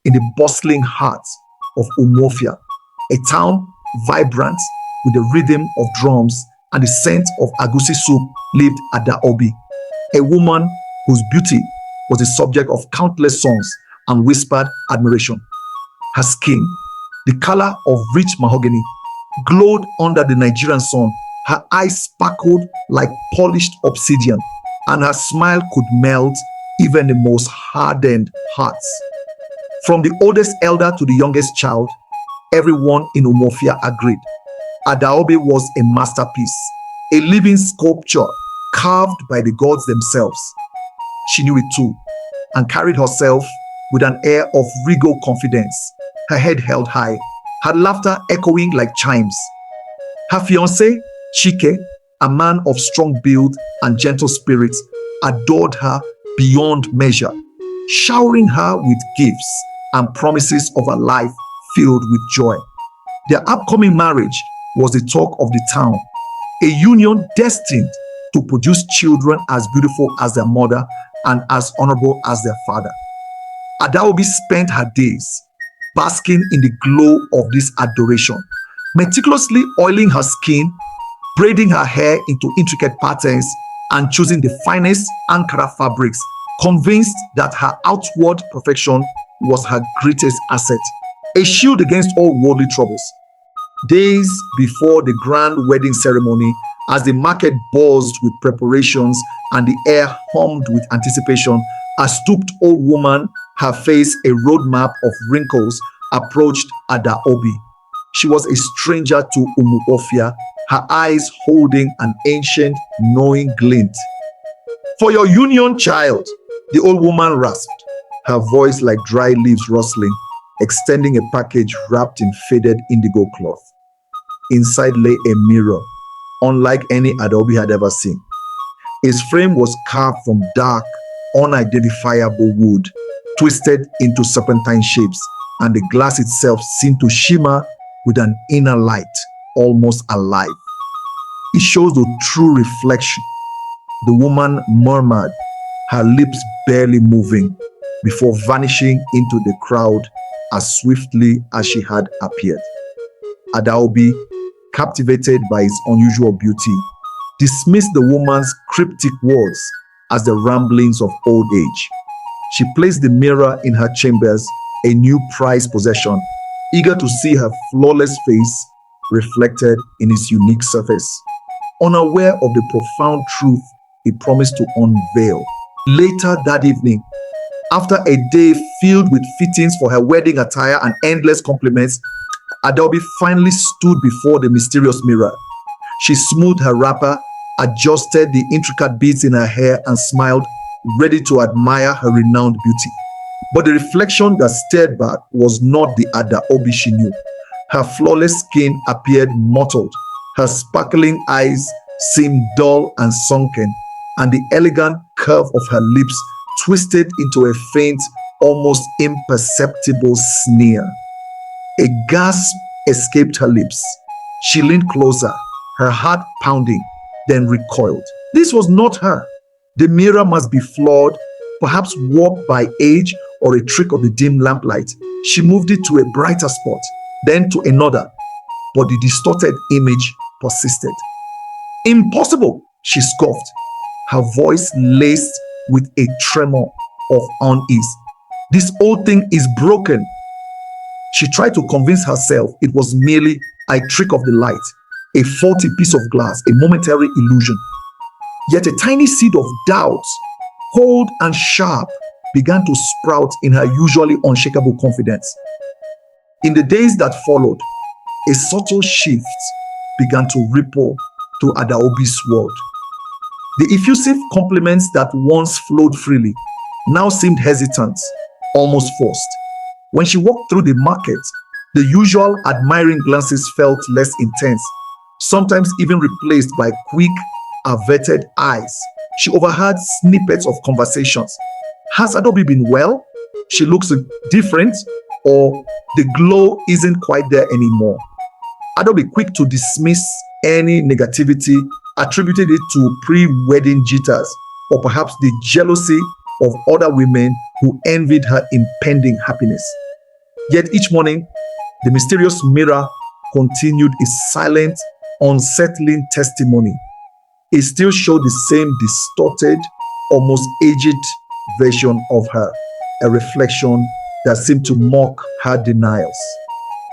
in the bustling heart of Umuofia, a town vibrant with the rhythm of drums and the scent of agusi soup, lived Adaobi, a woman whose beauty was the subject of countless songs and whispered admiration. Her skin, the color of rich mahogany, glowed under the Nigerian sun. Her eyes sparkled like polished obsidian, and her smile could melt even the most hardened hearts. From the oldest elder to the youngest child, everyone in Umuofia agreed. Adaobi was a masterpiece, a living sculpture carved by the gods themselves. She knew it too, and carried herself with an air of regal confidence, her head held high, her laughter echoing like chimes. Her fiancé, Chike, a man of strong build and gentle spirit, adored her beyond measure, showering her with gifts and promises of a life filled with joy. Their upcoming marriage was the talk of the town, a union destined to produce children as beautiful as their mother and as honorable as their father. Adaobi spent her days basking in the glow of this adoration, meticulously oiling her skin, braiding her hair into intricate patterns, and choosing the finest Ankara fabrics, convinced that her outward perfection was her greatest asset, a shield against all worldly troubles. Days before the grand wedding ceremony, as the market buzzed with preparations and the air hummed with anticipation, a stooped old woman, her face a roadmap of wrinkles, approached Adaobi. She was a stranger to Umuofia, her eyes holding an ancient, knowing glint. "For your union, child," the old woman rasped, her voice like dry leaves rustling, extending a package wrapped in faded indigo cloth. Inside lay a mirror, unlike any Adaobi had ever seen. Its frame was carved from dark, unidentifiable wood, twisted into serpentine shapes, and the glass itself seemed to shimmer with an inner light, almost alive. "It shows the true reflection," the woman murmured, her lips barely moving, before vanishing into the crowd as swiftly as she had appeared. Adaobi, captivated by its unusual beauty, dismissed the woman's cryptic words as the ramblings of old age. She placed the mirror in her chambers, a new prized possession, eager to see her flawless face reflected in its unique surface, unaware of the profound truth it promised to unveil. Later that evening, after a day filled with fittings for her wedding attire and endless compliments, Adaobi finally stood before the mysterious mirror. She smoothed her wrapper, adjusted the intricate beads in her hair, and smiled, ready to admire her renowned beauty. But the reflection that stared back was not the Adaobi she knew. Her flawless skin appeared mottled, her sparkling eyes seemed dull and sunken, and the elegant curve of her lips twisted into a faint, almost imperceptible sneer. A gasp escaped her lips. She leaned closer, her heart pounding, then recoiled. This was not her. The mirror must be flawed, perhaps warped by age or a trick of the dim lamplight. She moved it to a brighter spot, then to another, but the distorted image persisted. "Impossible," she scoffed, her voice laced with a tremor of unease. "This whole thing is broken." She tried to convince herself it was merely a trick of the light, a faulty piece of glass, a momentary illusion. Yet a tiny seed of doubt, cold and sharp, began to sprout in her usually unshakable confidence. In the days that followed, a subtle shift began to ripple through Adaobi's world. The effusive compliments that once flowed freely now seemed hesitant, almost forced. When she walked through the market, the usual admiring glances felt less intense, sometimes even replaced by quick, averted eyes. She overheard snippets of conversations. "Has Adaobi been well? She looks different," or "the glow isn't quite there anymore." Adaobi, quick to dismiss any negativity, attributed it to pre-wedding jitters, or perhaps the jealousy of other women who envied her impending happiness. Yet each morning, the mysterious mirror continued its silent, unsettling testimony. It still showed the same distorted, almost aged version of her, a reflection that seemed to mock her denials.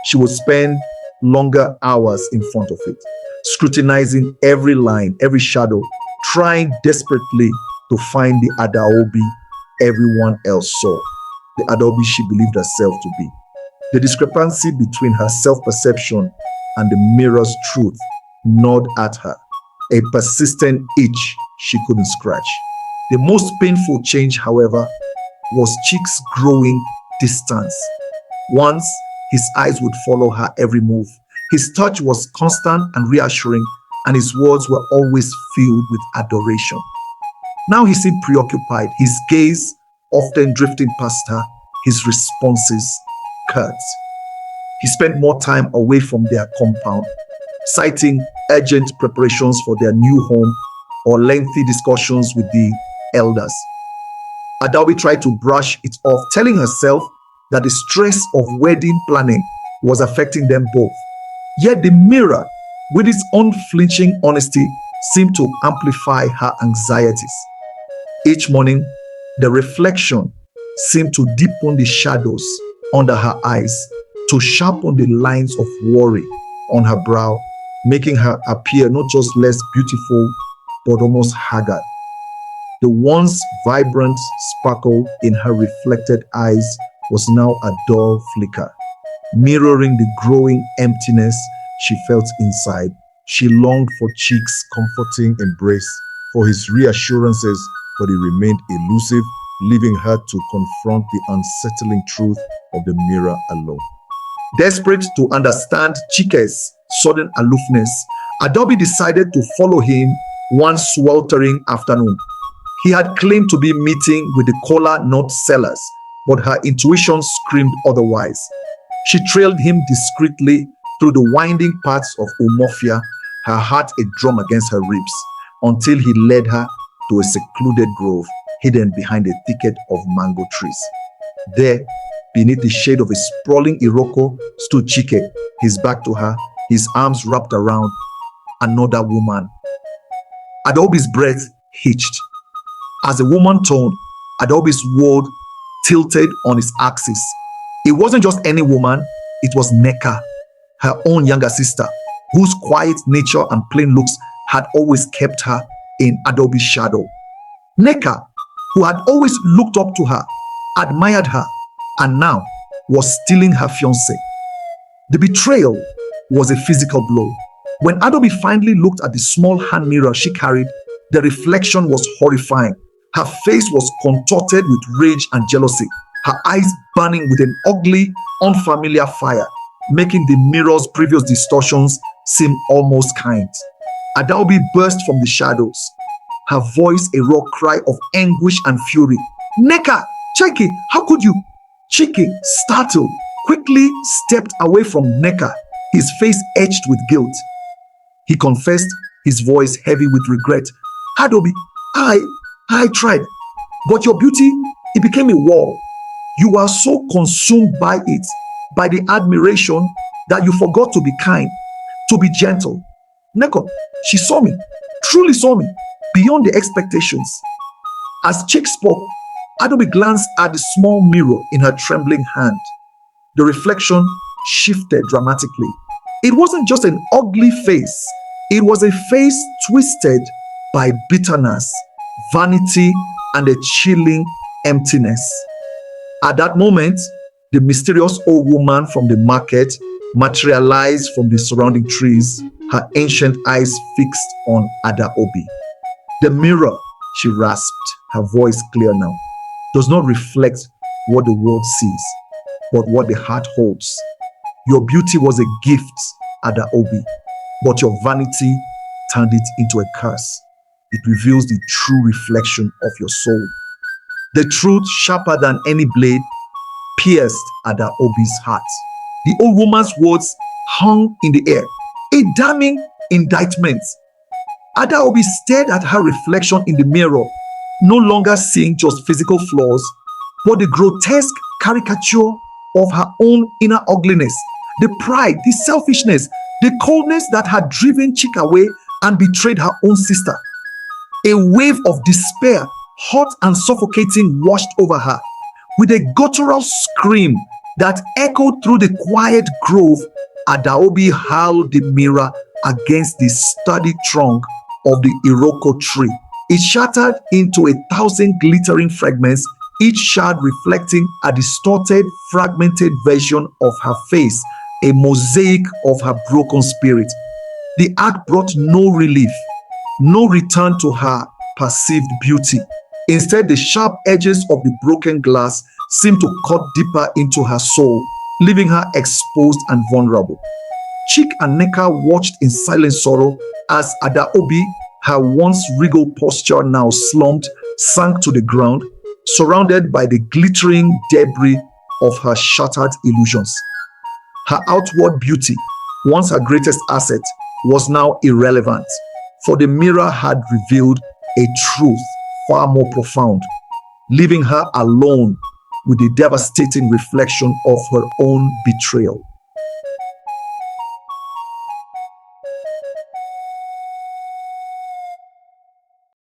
She would spend longer hours in front of it, scrutinizing every line, every shadow, trying desperately to find the Adaobi everyone else saw, the Adaobi she believed herself to be. The discrepancy between her self-perception and the mirror's truth gnawed at her, a persistent itch she couldn't scratch. The most painful change, however, was Chick's growing distance. Once, his eyes would follow her every move. His touch was constant and reassuring, and his words were always filled with adoration. Now he seemed preoccupied, his gaze often drifting past her, his responses curt. He spent more time away from their compound, citing urgent preparations for their new home or lengthy discussions with the elders. Adaobi tried to brush it off, telling herself that the stress of wedding planning was affecting them both. Yet the mirror, with its unflinching honesty, seemed to amplify her anxieties. Each morning, the reflection seemed to deepen the shadows under her eyes, to sharpen the lines of worry on her brow, making her appear not just less beautiful, but almost haggard. The once vibrant sparkle in her reflected eyes was now a dull flicker, mirroring the growing emptiness she felt inside. She longed for Chick's comforting embrace, for his reassurances, but he remained elusive, leaving her to confront the unsettling truth of the mirror alone. Desperate to understand Chike's sudden aloofness, Adaobi decided to follow him one sweltering afternoon. He had claimed to be meeting with the kola nut sellers, but her intuition screamed otherwise. She trailed him discreetly through the winding paths of Umofia, her heart a drum against her ribs, until he led her to a secluded grove hidden behind a thicket of mango trees. There, beneath the shade of a sprawling iroko, stood Chike, his back to her, his arms wrapped around another woman. Adaobi's breath hitched. As the woman turned, Adaobi's world tilted on its axis. It wasn't just any woman, it was Neka, her own younger sister, whose quiet nature and plain looks had always kept her in Adaobi's shadow. Neka, who had always looked up to her, admired her, and now was stealing her fiancé. The betrayal was a physical blow. When Adaobi finally looked at the small hand mirror she carried, the reflection was horrifying. Her face was contorted with rage and jealousy, her eyes burning with an ugly, unfamiliar fire, making the mirror's previous distortions seem almost kind. Adaobi burst from the shadows, her voice a raw cry of anguish and fury. Neka! Chike! How could you? Chike, startled, quickly stepped away from Neka, his face etched with guilt. He confessed, his voice heavy with regret. Adaobi, I tried, but your beauty, it became a wall. You were so consumed by it, by the admiration, that you forgot to be kind, to be gentle. Neko, she saw me, truly saw me, beyond the expectations. As Chick spoke, Adaobi glanced at the small mirror in her trembling hand. The reflection shifted dramatically. It wasn't just an ugly face, it was a face twisted by bitterness, vanity, and a chilling emptiness. At that moment, the mysterious old woman from the market materialized from the surrounding trees, her ancient eyes fixed on Adaobi. The mirror, she rasped, her voice clear now, does not reflect what the world sees, but what the heart holds. Your beauty was a gift, Adaobi, but your vanity turned it into a curse. It reveals the true reflection of your soul. The truth, sharper than any blade, pierced Adaobi's heart. The old woman's words hung in the air, a damning indictment. Adaobi stared at her reflection in the mirror, no longer seeing just physical flaws, but the grotesque caricature of her own inner ugliness, the pride, the selfishness, the coldness that had driven Chick away and betrayed her own sister. A wave of despair, hot and suffocating, washed over her. With a guttural scream that echoed through the quiet grove, Adaobi hurled the mirror against the sturdy trunk of the Iroko tree. It shattered into 1,000 glittering fragments, each shard reflecting a distorted, fragmented version of her face, a mosaic of her broken spirit. The act brought no relief, no return to her perceived beauty. Instead, the sharp edges of the broken glass seemed to cut deeper into her soul, leaving her exposed and vulnerable. Chick and Neka watched in silent sorrow as Adaobi, her once regal posture now slumped, sank to the ground, surrounded by the glittering debris of her shattered illusions. Her outward beauty, once her greatest asset, was now irrelevant, for the mirror had revealed a truth far more profound, leaving her alone with the devastating reflection of her own betrayal.